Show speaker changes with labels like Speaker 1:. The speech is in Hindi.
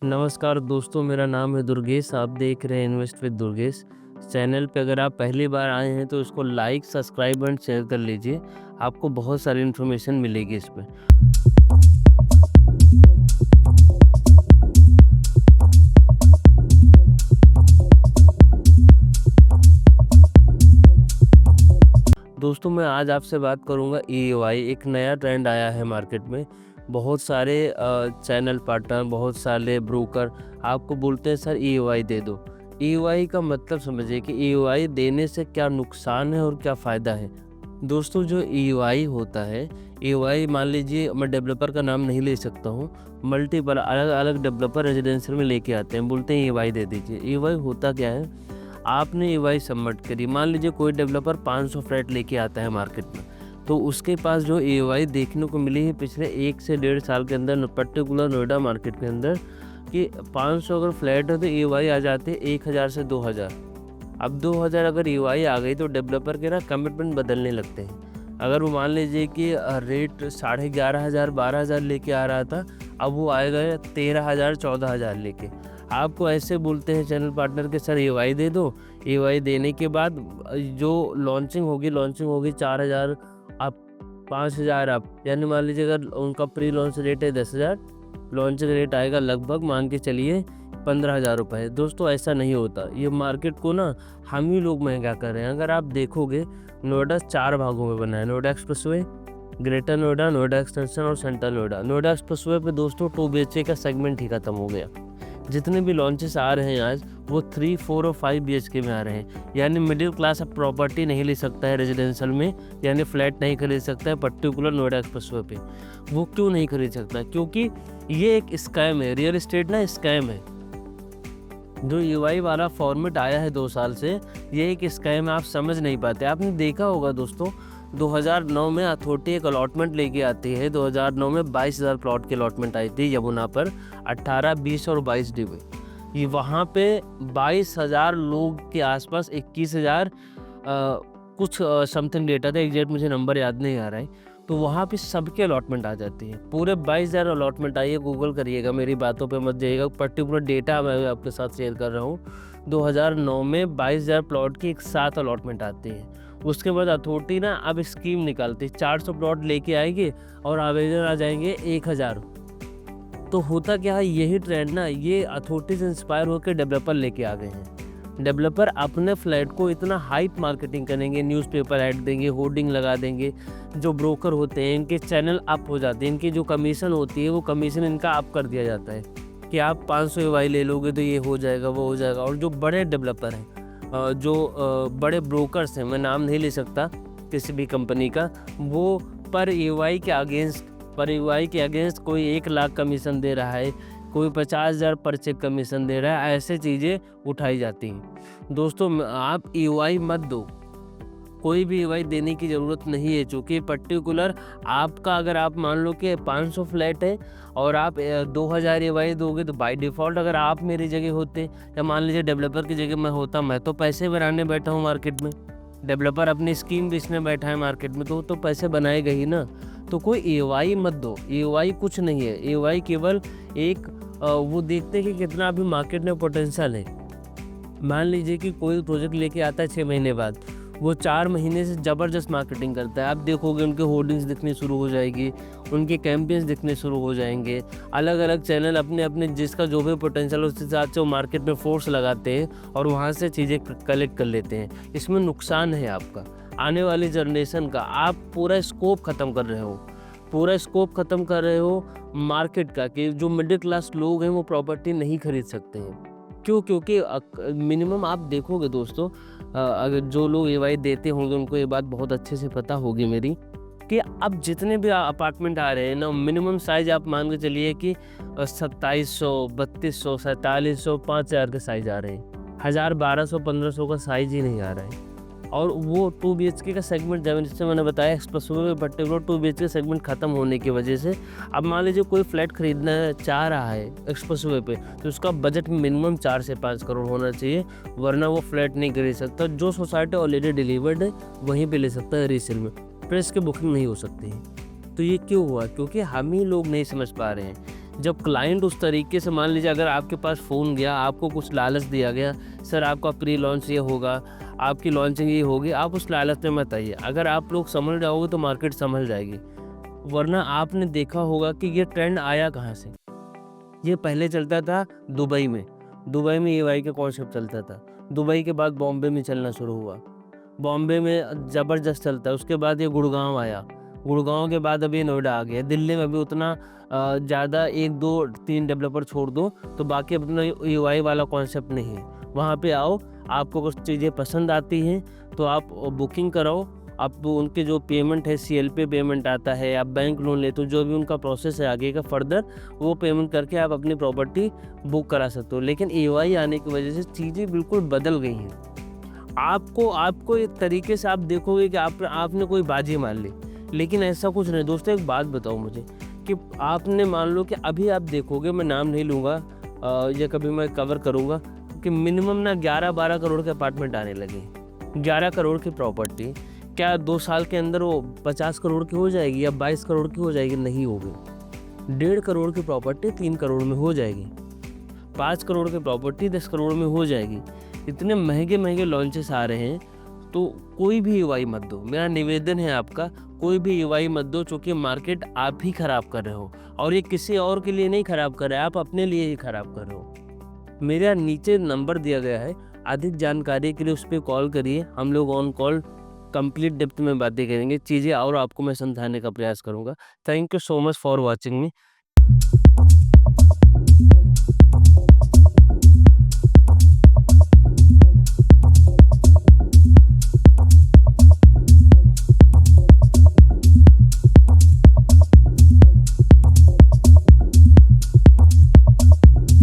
Speaker 1: नमस्कार दोस्तों, मेरा नाम है दुर्गेश। आप देख रहे हैं इन्वेस्ट विद दुर्गेश। चैनल पे अगर आप पहली बार आए हैं तो इसको लाइक, सब्सक्राइब एंड शेयर कर लीजिए। आपको बहुत सारी इन्फॉर्मेशन मिलेगी इस पे। दोस्तों, मैं आज आपसे बात करूंगा ईओआई। एक नया ट्रेंड आया है मार्केट में। बहुत सारे चैनल पार्टनर, बहुत सारे ब्रोकर आपको बोलते हैं सर ईओआई दे दो। ईओआई का मतलब समझिए कि ईओआई देने से क्या नुकसान है और क्या फ़ायदा है। दोस्तों, जो ईओआई होता है, ईओआई मान लीजिए, मैं डेवलपर का नाम नहीं ले सकता हूँ, मल्टीपल अलग अलग डेवलपर रेजिडेंशियल में लेके आते हैं, बोलते हैं ईओआई दे दीजिए। ईओआई होता क्या है, आपने ईओआई सबमिट करी, मान लीजिए कोई डेवलपर 500 फ्लैट लेके आता है मार्केट में, तो उसके पास जो ईओआई देखने को मिली है पिछले 1 से 1.5 साल के अंदर, पर्टिकुलर नोएडा मार्केट के अंदर, कि 500 अगर फ्लैट है तो ईओआई आ जाते हैं 1000 से 2000। अब 2000 अगर ईओआई आ गई तो डेवलपर के ना कमिटमेंट बदलने लगते हैं। अगर वो मान लीजिए कि रेट 11,500 12,000 लेके आ रहा था, अब वो आएगा 13,000 14,000 लेके। आपको ऐसे बोलते हैं चैनल पार्टनर के सर ईओआई दे दो। ईओआई देने के बाद जो लॉन्चिंग होगी 4,000 आप 5,000 आप, यानी मान लीजिए अगर उनका प्री लॉन्च रेट है 10,000, लॉन्चिंग रेट आएगा लगभग मान के चलिए 15,000 रुपये। दोस्तों, ऐसा नहीं होता। ये मार्केट को ना हम ही लोग महंगा कर रहे हैं। अगर आप देखोगे, नोएडा 4 भागों में बना है। Noida expressway, greater Noida, Noida extension और सेंट्रल नोएडा। नोएडा एक्सप्रेसवे पे दोस्तों 2 BHK का सेगमेंट ही खत्म हो गया। जितने भी लॉन्चेस आ रहे हैं आज, वो 3, 4 और 5 BHK में आ रहे हैं। यानी मिडिल क्लास अब प्रॉपर्टी नहीं ले सकता है रेजिडेंशियल में, यानी फ्लैट नहीं खरीद सकता है पर्टिकुलर नोएडा एक्सप्रेसवे पे। वो क्यों नहीं खरीद सकता? क्योंकि ये एक स्कैम है। रियल एस्टेट ना स्कैम है। जो ईओआई वाला फॉर्मेट आया है 2 साल से, ये एक स्कैम है। आप समझ नहीं पाते। आपने देखा होगा दोस्तों, 2009 में अथॉरिटी एक अलॉटमेंट लेके आती है। 2009 में 22,000 प्लॉट की अलॉटमेंट आई थी यमुना पर, 18, 20 और 22 डिबे। ये वहाँ पे 22,000 लोग के आसपास 21,000 कुछ समथिंग डेटा था, एग्जैक्ट मुझे नंबर याद नहीं आ रहा है। तो वहाँ पे सबके अलॉटमेंट आ जाती है। पूरे 22,000 अलॉटमेंट आई है। गूगल करिएगा, मेरी बातों पे मत जाइएगा। पर्टिकुलर डेटा मैं आपके साथ शेयर कर रहा हूँ। 2009 में 22,000 प्लॉट की एक साथ अलॉटमेंट आती है। उसके बाद अथॉरिटी ना अब स्कीम निकालती है, 400 प्लॉट लेके आएंगे और आवेदन आ जाएंगे 1,000। तो होता क्या है, यही ट्रेंड ना, ये अथॉरिटी से इंस्पायर होकर डेवलपर लेके आ गए हैं। डेवलपर अपने फ्लैट को इतना हाइप मार्केटिंग करेंगे, न्यूज़पेपर ऐड देंगे, होर्डिंग लगा देंगे। जो ब्रोकर होते हैं, इनके चैनल अप हो जाते हैं। इनकी जो कमीशन होती है, वो कमीशन इनका अप कर दिया जाता है कि आप 500 ईओआई ले लोगे तो ये हो जाएगा, वो हो जाएगा। और जो बड़े डेवलपर हैं, जो बड़े ब्रोकर्स हैं, मैं नाम नहीं ले सकता किसी भी कंपनी का, वो पर ईओआई के अगेंस्ट कोई 1 लाख कमीशन दे रहा है, कोई 50,000 पर चेक कमीशन दे रहा है। ऐसे चीज़ें उठाई जाती हैं। दोस्तों, आप ईओआई मत दो। कोई भी ईओआई देने की ज़रूरत नहीं है, चूँकि पर्टिकुलर आपका, अगर आप मान लो कि 500 फ्लैट है और आप 2,000 ईओआई दोगे, तो बाय डिफ़ॉल्ट अगर आप मेरी जगह होते या मान लीजिए डेवलपर की जगह मैं होता, मैं तो पैसे बनाने बैठा हूँ मार्केट में। डेवलपर अपनी स्कीम बेचने बैठा है मार्केट में, तो पैसे बनाएगा ही ना। तो कोई ईओआई मत दो। ईओआई कुछ नहीं है। ईओआई केवल एक वो देखते हैं कि कितना अभी मार्केट में पोटेंशियल है। मान लीजिए कि कोई प्रोजेक्ट लेके आता है 6 महीने बाद, वो 4 महीने से ज़बरदस्त मार्केटिंग करता है। आप देखोगे उनके होर्डिंग्स दिखनी शुरू हो जाएगी, उनके कैंपेन्स दिखने शुरू हो जाएंगे। अलग अलग चैनल अपने अपने जिसका जो भी पोटेंशियल उस हिसाब से वो मार्केट में फोर्स लगाते हैं और वहाँ से चीज़ें कलेक्ट कर लेते हैं। इसमें नुकसान है आपका, आने वाली जनरेशन का। आप पूरा स्कोप ख़त्म कर रहे हो मार्केट का, कि जो मिडिल क्लास लोग हैं वो प्रॉपर्टी नहीं खरीद सकते हैं। क्यों? क्योंकि मिनिमम आप देखोगे दोस्तों, अगर जो लोग ईओआई देते होंगे उनको ये बात बहुत अच्छे से पता होगी मेरी, कि अब जितने भी अपार्टमेंट आ रहे हैं ना, मिनिमम साइज़ आप मान के चलिए कि 2700, 3200, 4700, 5,000 के साइज़ आ रहे हैं। 1,000, 1,200, 1,500 का साइज़ ही नहीं आ रहा है। और वो 2 BHK का सेगमेंट, जैसे मैंने बताया, एक्सप्रेसवे में पर्टिकुलर 2 BHK सेगमेंट ख़त्म होने की वजह से, अब मान लीजिए कोई फ्लैट खरीदना चाह रहा है एक्सप्रेसवे पे, तो उसका बजट मिनिमम 4 से 5 करोड़ होना चाहिए, वरना वो फ्लैट नहीं खरीद सकता। जो सोसाइटी ऑलरेडी डिलीवर्ड है वहीं पे ले सकता है रीसेल में, फिर इसकी बुकिंग नहीं हो सकती है। तो ये क्यों हुआ? क्योंकि हम ही लोग नहीं समझ पा रहे हैं। जब क्लाइंट उस तरीके से, मान लीजिए अगर आपके पास फ़ोन गया, आपको कुछ लालच दिया गया, सर आपका प्री लॉन्च ये होगा, आपकी लॉन्चिंग ये होगी, आप उस लालच में मत आइए। अगर आप लोग संभल जाओगे तो मार्केट संभल जाएगी। वरना आपने देखा होगा कि ये ट्रेंड आया कहाँ से? ये पहले चलता था दुबई में। दुबई में ईओआई का कॉन्सेप्ट चलता था। दुबई के बाद बॉम्बे में चलना शुरू हुआ। बॉम्बे में ज़बरदस्त चलता है, उसके बाद ये गुड़गाँव आया। गुड़गाँव के बाद अभी नोएडा आ गया। दिल्ली में भी उतना ज़्यादा 1, 2, 3 डेवलपर छोड़ दो, तो बाकी अपना ईओआई वाला कॉन्सेप्ट नहीं है। वहाँ पे आओ, आपको कुछ चीज़ें पसंद आती हैं तो आप बुकिंग कराओ। आप उनके जो पेमेंट है, सीएल पे पेमेंट आता है, आप बैंक लोन लेते हो, जो भी उनका प्रोसेस है आगे का फर्दर, वो पेमेंट करके आप अपनी प्रॉपर्टी बुक करा सकते हो। लेकिन ईओआई आने की वजह से चीज़ें बिल्कुल बदल गई हैं। आपको एक तरीके से आप देखोगे कि आपने कोई बाजी मार ली, लेकिन ऐसा कुछ नहीं। दोस्तों एक बात बताओ मुझे कि आपने मान लो कि अभी आप देखोगे, मैं नाम नहीं लूँगा, ये कभी मैं कवर करूँगा कि मिनिमम ना 11-12 करोड़ के अपार्टमेंट आने लगे। 11 करोड़ की प्रॉपर्टी क्या 2 साल के अंदर वो 50 करोड़ की हो जाएगी या 22 करोड़ की हो जाएगी? नहीं होगी। 1.5 करोड़ की प्रॉपर्टी 3 करोड़ में हो जाएगी। 5 करोड़ की प्रॉपर्टी 10 करोड़ में हो जाएगी। इतने महंगे लॉन्चेस आ रहे हैं, तो कोई भी ईओआई मत दो। मेरा निवेदन है आपका, कोई भी ईओआई मत दो, क्योंकि मार्केट आप ही खराब कर रहे हो और ये किसी और के लिए नहीं खराब कर रहे हैं, आप अपने लिए ही खराब कर रहे हो। मेरा नीचे नंबर दिया गया है, अधिक जानकारी के लिए उस पर कॉल करिए। हम लोग ऑन कॉल कंप्लीट डेप्थ में बातें करेंगे, चीज़ें और आपको मैं समझाने का प्रयास करूँगा। Thank you so much for watching me.